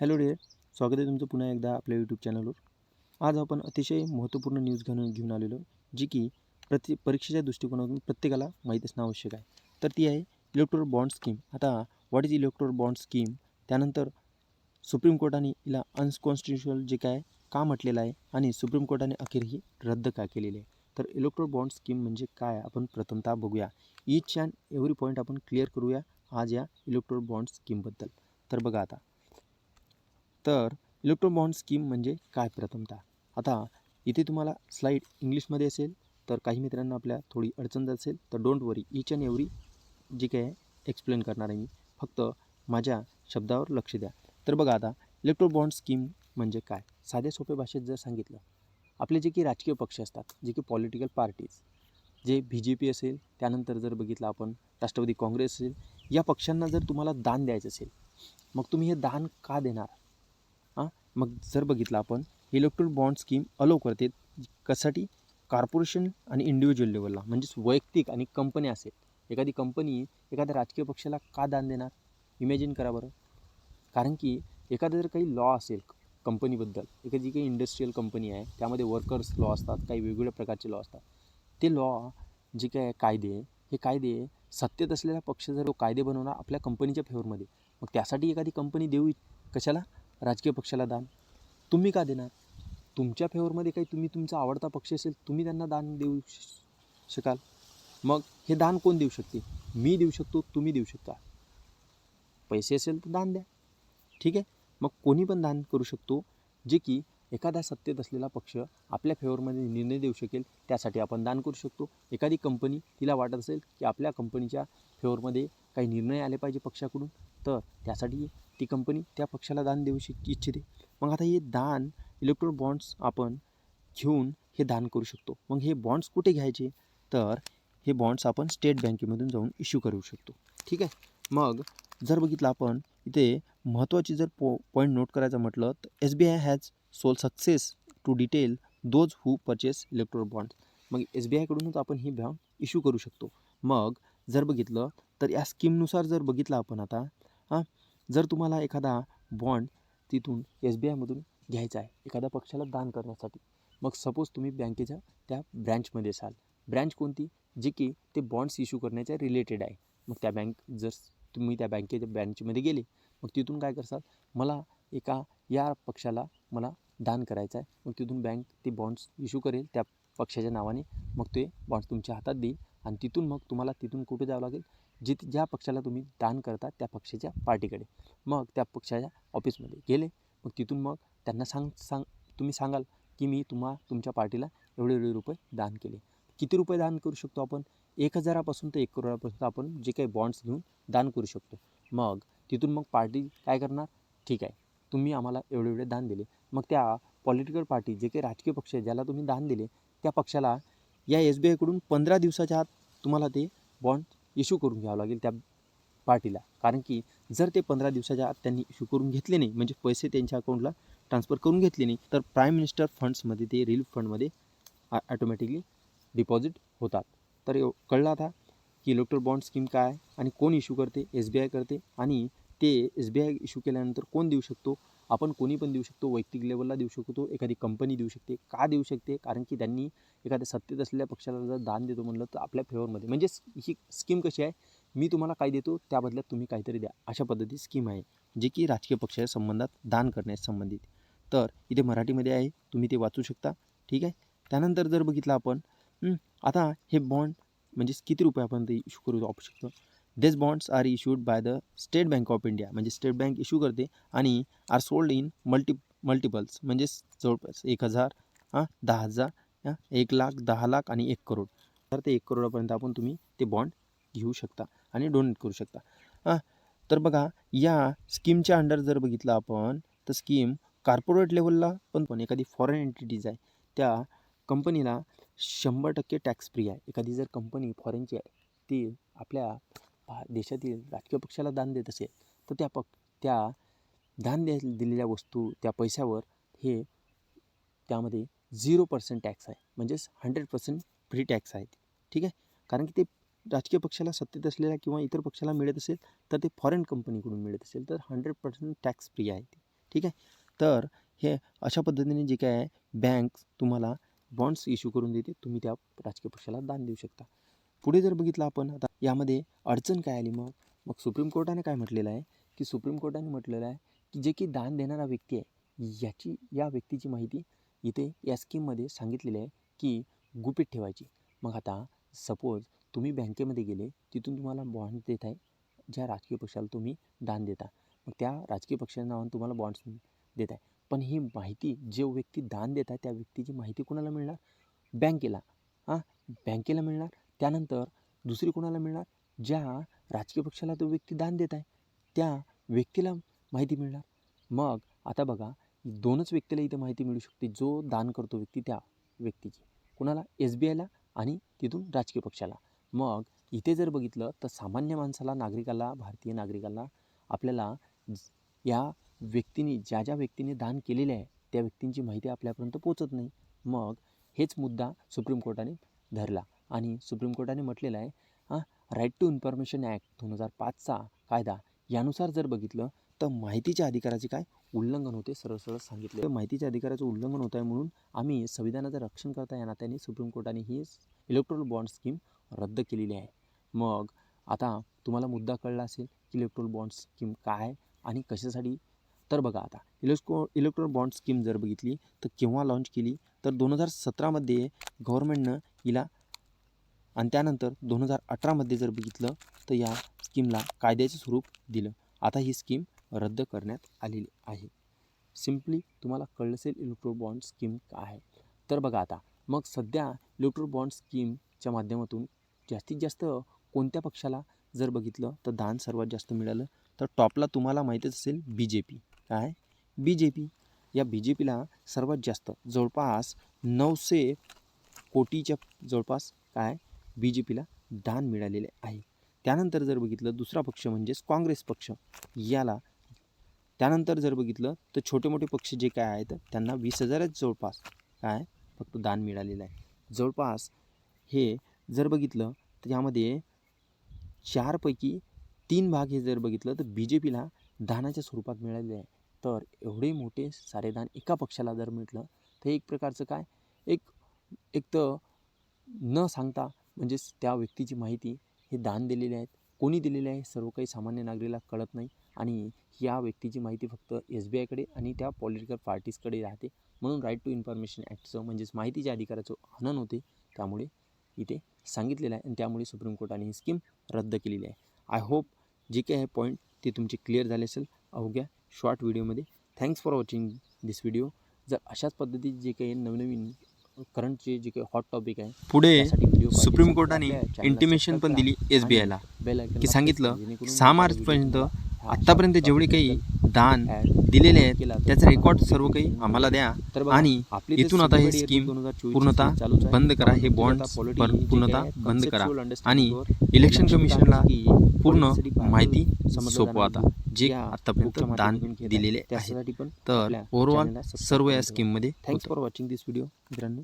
Hello dear, स्वागत आहे तुमचं पुन्हा एकदा आपल्या यूट्यूब चॅनलवर. आज आपण अतिशय महत्त्वपूर्ण न्यूज घेऊन आलेलो, जी की परीक्षेच्या दृष्टिकोनातून प्रत्येकाला माहीत असणं आवश्यक आहे. तर ती आहे इलेक्टोरल बॉन्ड स्कीम. आता what is electoral bond scheme, त्यानंतर सुप्रीम कोर्टाने हिला अनकॉन्स्टिट्युशनल जे काय का म्हटलेलं आहे आणि सुप्रीम कोर्टाने अखेर ही रद्द का केलेली आहे. तर इलेक्टोरल बॉन्ड स्कीम म्हणजे काय आपण प्रथमतः बघूया. ईच अँड एव्हरी पॉईंट आपण क्लिअर करूया आज या इलेक्टोरल बॉन्ड स्कीमबद्दल. तर बघा तर इलेक्ट्रोल बॉन्ड स्कीम म्हणजे काय प्रथमतः. आता इथे तुम्हाला स्लाईड इंग्लिशमध्ये असेल, तर काही मित्रांना आपल्या थोडी अडचण असेल तर don't worry, each and every जी काय एक्सप्लेन करणार आहे मी. फक्त माझ्या शब्दावर लक्ष द्या. तर बघा इलेक्ट्रोल बॉन्ड स्कीम म्हणजे काय, साध्या सोप्या भाषेत जर सांगितलं, आपले जे की राजकीय पक्ष असतात, जे की पॉलिटिकल पार्टीज, जे BJP असेल, त्यानंतर जर बघितलं आपण राष्ट्रवादी काँग्रेस असेल, या पक्षांना जर तुम्हाला दान द्यायचं असेल, मग तुम्ही हे दान का देणार. मग जर बघितलं आपण, इलेक्ट्रोल बॉन्ड स्कीम अलो करते कशासाठी, कॉर्पोरेशन आणि इंडिव्हिज्युअल लेवलला, म्हणजेच वैयक्तिक आणि कंपनी असेल. एखादी कंपनी एखाद्या राजकीय पक्षाला का दान देणार, इमॅजिन करा बरं. कारण की एखादं जर काही लॉ असेल कंपनीबद्दल, एखादी काही इंडस्ट्रीयल कंपनी आहे, त्यामध्ये वर्कर्स लॉ असतात, काही वेगवेगळ्या प्रकारचे लॉ असतात. ते लॉ जे काय कायदे, हे कायदे सत्तेत असलेला पक्ष जर कायदे बनवणार आपल्या कंपनीच्या फेवरमध्ये, मग त्यासाठी एखादी कंपनी देऊ कशाला, राजकीय पक्षाला दान. तुम्ही का देणार. तुमच्या फेवरमध्ये काही तुमचा आवडता पक्ष असेल, तुम्ही त्यांना दान देऊ शकाल. मग हे दान कोण देऊ शकते, मी देऊ शकतो, तुम्ही देऊ शकता. पैसे असेल तर दान द्या, ठीक आहे. मग कोणी पण दान करू शकतो, जे की एखादा सत्तेत असलेला पक्ष आपल्या फेवरमध्ये निर्णय देऊ शकेल, त्यासाठी आपण दान करू शकतो. एखादी कंपनी, तिला वाटत असेल की आपल्या कंपनीच्या फेवरमध्ये काही निर्णय आले पाहिजे पक्षाकडून, तर त्यासाठी ती कंपनी त्या पक्षाला दान देऊ इच्छिते. मग आता हे दान, इलेक्ट्रोल बॉन्ड्स आपण घेऊन हे दान करू शकतो. मग हे बॉन्ड्स कुठे घ्यायचे, तर हे बॉन्ड्स आपण स्टेट बँकेमधून जाऊन इश्यू करू शकतो, ठीक आहे. मग जर बघितलं आपण इथे महत्त्वाची जर पॉईंट नोट करायचं म्हटलं, तर SBI has sole success to detail those who purchase electoral bond. मग SBI कडूनच आपण ही बॉन्ड इश्यू करू शकतो. मग जर बघितलं तर या स्कीमनुसार जर बघितलं आपण आता, जर तुम्हाला एखादा बॉन्ड तिथून SBI मधून घ्यायचा आहे एखाद्या पक्षाला दान करण्यासाठी, मग सपोज तुम्ही बँकेच्या त्या ब्रँचमध्ये असाल. ब्रँच कोणती, जी की ते बॉन्ड्स इश्यू करण्याच्या रिलेटेड आहे. मग त्या जर तुम्ही त्या बँकेच्या ब्रँचमध्ये गेले, मग तिथून काय करसाल, मला या पक्षाला मला दान करायचं आहे, मग तिथून बँक ते बॉन्ड्स इश्यू करेल त्या पक्षाच्या नावाने. मग ते बॉन्ड्स तुमच्या हातात देईल आणि तिथून मग तुम्हाला कुठे जावं लागेल, ज्या पक्षाला तुम्ही दान करता त्या पक्षाच्या पार्टीकडे. मग त्या पक्षाच्या ऑफिसमध्ये गेले, मग तिथून मग त्यांना तुम्ही सांगाल की मी तुमच्या पार्टीला एवढे एवढे रुपये दान केले. किती रुपये दान करू शकतो आपण, 1,000पासून ते 1 करोडापर्यंत आपण जे काही बॉन्ड्स घेऊन दान करू शकतो. मग तिथून मग पार्टी काय करणार, ठीक आहे, तुम्ही आम्हाला एवढे एवढे दान दिले. मग त्या पॉलिटिकल पार्टी, जे काही राजकीय पक्ष आहे ज्याला तुम्ही दान दिले, त्या पक्षाला या SBI कडून 15 दिवसाच्या आत तुम्हाला ते बॉन्ड इश्यू करून घ्यावं लागेल त्या पार्टीला. कारण की जर ते 15 दिवसाच्या आत त्यांनी इश्यू करून घेतले नाही, म्हणजे पैसे त्यांच्या अकाउंटला ट्रान्सफर करून घेतले नाही, तर प्राईम मिनिस्टर फंड्समध्ये, ते रिलीफ फंडमध्ये ॲटोमॅटिकली डिपॉझिट होतात. तर कळलं आता की इलेक्ट्रोल बॉन्ड स्कीम काय आणि कोण इश्यू करते, SBI करते. आणि ते SBI इश्यू केल्यानंतर कोण देऊ शकतो, आपण कोणी पण देऊ शकतो, वैयक्तिक लेवलला देऊ शकतो, एखादी कंपनी देऊ शकते. का देऊ शकते, कारण की त्यांनी एखाद्या सत्तेत असलेल्या पक्षाला जर दान देतो म्हणलं तर आपल्या फेवरमध्ये, म्हणजे ही स्कीम कशी आहे, मी तुम्हाला काय देतो त्या बदल्यात तुम्ही काहीतरी द्या, अशा पद्धती स्कीम आहे, जे की राजकीय पक्षाच्या संबंधात दान करण्यास संबंधित. तर इथे मराठीमध्ये आहे, तुम्ही ते वाचू शकता, ठीक आहे. त्यानंतर जर बघितलं आपण, आता हे बॉन्ड म्हणजे किती रुपयापर्यंत इश्यू करू शकतो. These bonds are issued by the State Bank of India, म्हणजे स्टेट बँक इश्यू करते आणि आर सोल्ड इन मल्टिपल्स, म्हणजे जवळपास 1,000, 10,000, 1,00,000, 10,00,000 आणि 1 करोड. तर ते 1 करोडापर्यंत तुम्ही ते बॉन्ड घेऊ शकता आणि डोनेट करू शकता. तर बघा, या स्कीमच्या अंडर जर बघितलं आपण, तर स्कीम कॉर्पोरेट लेवलला पण एखादी फॉरेन एंटिटीज आहे त्या कंपनीला 100% टॅक्स फ्री आहे. एखादी जर कंपनी फॉरेनची आहे, ती आपल्या देशातील राजकीय पक्षाला दान देत असेल, तर त्या दान दिलेल्या वस्तू, त्या पैशावर हे त्यामध्ये 0% टॅक्स आहे, म्हणजेच 100% फ्री टॅक्स आहे, ठीक आहे. कारण की ते राजकीय पक्षाला सत्तेत असलेल्या किंवा इतर पक्षाला मिळत असेल, तर ते फॉरेन कंपनीकडून मिळत असेल, तर 100% टॅक्स फ्री आहे, ठीक आहे. तर हे अशा पद्धतीने जे काय आहे बँक तुम्हाला बॉन्ड्स इश्यू करून देते, तुम्ही त्या राजकीय पक्षाला दान देऊ शकता. पुढे जर बघितलं आपण आता यामध्ये अडचण काय आली मग सुप्रीम कोर्टाने काय म्हटलेलं आहे की सुप्रीम कोर्टाने म्हटलेलं आहे की जे की दान देणारा व्यक्ती आहे या व्यक्तीची माहिती इथे या स्कीममध्ये सांगितलेली आहे की गुपित ठेवायची. मग आता सपोज तुम्ही बँकेमध्ये गेले, तिथून तुम्हाला बॉन्ड देत आहे, ज्या राजकीय पक्षाला तुम्ही दान देता, मग त्या राजकीय पक्षाच्या नावाने तुम्हाला बॉन्ड्स देत आहे. पण ही माहिती जो व्यक्ती दान देत आहे त्या व्यक्तीची माहिती कोणाला मिळणार? बँकेला. बँकेला मिळणार. त्यानंतर दुसरी कोणाला मिळणार? ज्या राजकीय पक्षाला तो व्यक्ती दान देत आहे त्या व्यक्तीला माहिती मिळणार. मग आता बघा, दोनच व्यक्तीला इथं माहिती मिळू शकते, जो दान करतो व्यक्ती त्या व्यक्तीची. कोणाला? SBIला आणि तिथून राजकीय पक्षाला. मग इथे जर बघितलं तर सामान्य माणसाला, नागरिकाला, भारतीय नागरिकाला आपल्याला या व्यक्तीने ज्या व्यक्तीने दान केलेले आहे त्या व्यक्तींची माहिती आपल्यापर्यंत पोचत नाही. मग हेच मुद्दा सुप्रीम कोर्टाने धरला आणि सुप्रीम कोर्टाने म्हटलेलं आहे राईट टू इन्फॉर्मेशन ॲक्ट 2005चा कायदा यानुसार जर बघितलं तर माहितीच्या अधिकाराचे काय उल्लंघन होते. सरळ सांगितले माहितीच्या अधिकाराचं उल्लंघन होत आहे, म्हणून आम्ही संविधानाचं रक्षण करता या नात्याने सुप्रीम कोर्टाने ही इलेक्ट्रोल बॉन्ड स्कीम रद्द केलेली आहे. मग आता तुम्हाला मुद्दा कळला असेल की इलेक्ट्रोल बॉन्ड स्कीम काय आणि कशासाठी. तर बघा, आता इलेक्ट्रोल बॉन्ड स्कीम जर बघितली तर केव्हा लॉन्च केली तर 2017मध्ये गव्हर्नमेंटनं हिला, आणि त्यानंतर 2018मध्ये जर बघितलं तर या स्कीमला कायद्याचे स्वरूप दिलं. आता ही स्कीम रद्द करण्यात आलेली आहे. सिम्पली तुम्हाला कळलं असेल इलेक्ट्रोल बॉन्ड स्कीम काय आहे. तर बघा, आता मग सध्या इलेक्ट्रोल बॉन्ड स्कीमच्या माध्यमातून जास्तीत जास्त कोणत्या पक्षाला जर बघितलं तर दान सर्वात जास्त मिळालं तर टॉपला तुम्हाला माहीतच असेल BJP. काय? BJP. या BJPला सर्वात जास्त जवळपास 900 कोटीच्या जवळपास काय BJPला दान मिळालेले आहे. त्यानंतर जर बघितलं दुसरा पक्ष म्हणजेच काँग्रेस पक्ष, याला त्यानंतर जर बघितलं तर छोटे मोठे पक्ष जे काय आहेत त्यांना 20,000 जवळपास काय फक्त दान मिळालेलं आहे. जवळपास हे जर बघितलं तर यामध्ये 4पैकी 3 भाग हे जर बघितलं तर BJPला दानाच्या स्वरूपात मिळालेले आहे. तर एवढे मोठे सारे दान एका पक्षाला जर म्हटलं तर एक प्रकारचं काय एक तर न सांगता म्हणजेच त्या व्यक्तीची माहिती हे दान दिलेले आहेत, कोणी दिलेले आहे सर्व काही सामान्य नागरिकाला कळत नाही आणि या व्यक्तीची माहिती फक्त SBIकडे आणि त्या पॉलिटिकल पार्टीजकडे राहते. म्हणून राईट टू इन्फॉर्मेशन ॲक्टचं म्हणजेच माहितीच्या अधिकाराचं हनन होते. त्यामुळे इथे सांगितलेलं आहे आणि त्यामुळे सुप्रीम कोर्टाने ही स्कीम रद्द केलेली आहे. आय होप जे काही आहे पॉईंट ते तुमचे क्लिअर झाले असेल अवघ्या शॉर्ट व्हिडिओमध्ये. Thanks for watching this video. जर अशाच पद्धतीचे जे काही नवनवीन करंटचे जे काही हॉट टॉपिक आहे पुढे सुप्रीम कोर्टाने इंटिमेशन पण दिली SBIला की सांगितलं 6 मार्चपर्यंत आत्तापर्यंत जेवढे काही दान दिलेले आहेत त्याचा रेकॉर्ड सर्व काही आम्हाला द्या आणि इथून आता हे स्कीम पूर्णतः बंद करा, हे बॉन्ड पूर्णतः बंद करा आणि इलेक्शन कमिशनला पूर्ण माहिती सोपवा आता जे आतापर्यंत दान दिलेले आहे. तर ओव्हरऑल सर्व या स्कीममध्ये. Thanks for watching this video मित्रांनो.